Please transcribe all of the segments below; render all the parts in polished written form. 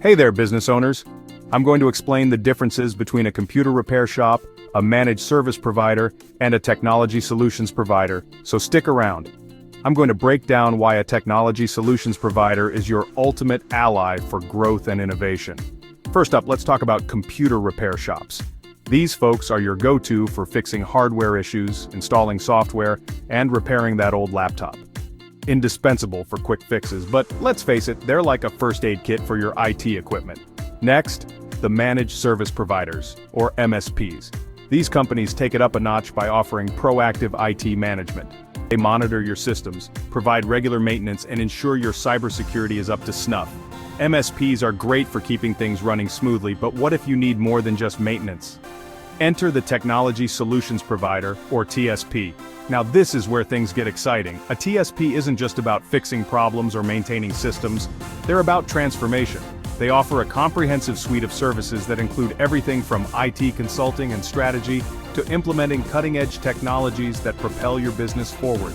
Hey there, business owners. I'm going to explain the differences between a computer repair shop, a managed service provider, and a technology solutions provider, so stick around. I'm going to break down why a technology solutions provider is your ultimate ally for growth and innovation. First up, let's talk about computer repair shops. These folks are your go-to for fixing hardware issues, installing software, and repairing that old laptop. Indispensable for quick fixes, but let's face it, they're like a first aid kit for your IT equipment. Next, the managed service providers, or MSPs. These companies take it up a notch by offering proactive IT management. They monitor your systems, provide regular maintenance, and ensure your cybersecurity is up to snuff. MSPs are great for keeping things running smoothly, but what if you need more than just maintenance? Enter the Technology Solutions Provider, or TSP. Now this is where things get exciting. A TSP isn't just about fixing problems or maintaining systems, they're about transformation. They offer a comprehensive suite of services that include everything from IT consulting and strategy to implementing cutting-edge technologies that propel your business forward.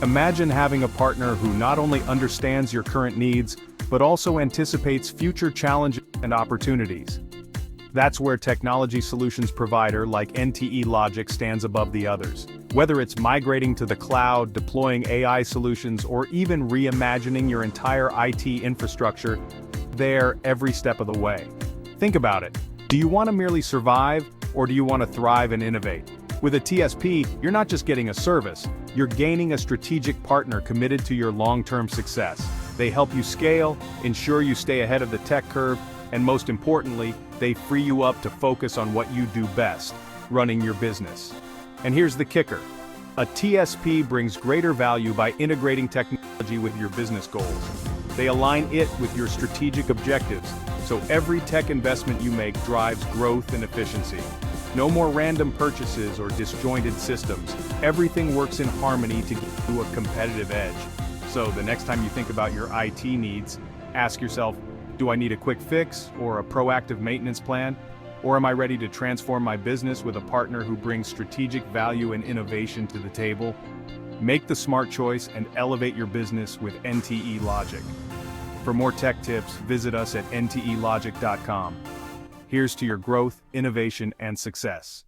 Imagine having a partner who not only understands your current needs, but also anticipates future challenges and opportunities. That's where technology solutions provider like NTE Logic stands above the others. Whether it's migrating to the cloud, deploying AI solutions, or even reimagining your entire IT infrastructure, they're every step of the way. Think about it. Do you want to merely survive, or do you want to thrive and innovate? With a TSP, you're not just getting a service, you're gaining a strategic partner committed to your long-term success. They help you scale, ensure you stay ahead of the tech curve, and most importantly, they free you up to focus on what you do best, running your business. And here's the kicker. A TSP brings greater value by integrating technology with your business goals. They align it with your strategic objectives, so every tech investment you make drives growth and efficiency. No more random purchases or disjointed systems. Everything works in harmony to give you a competitive edge. So the next time you think about your IT needs, ask yourself, do I need a quick fix or a proactive maintenance plan? Or am I ready to transform my business with a partner who brings strategic value and innovation to the table? Make the smart choice and elevate your business with NTE Logic. For more tech tips, visit us at ntelogic.com. Here's to your growth, innovation, and success.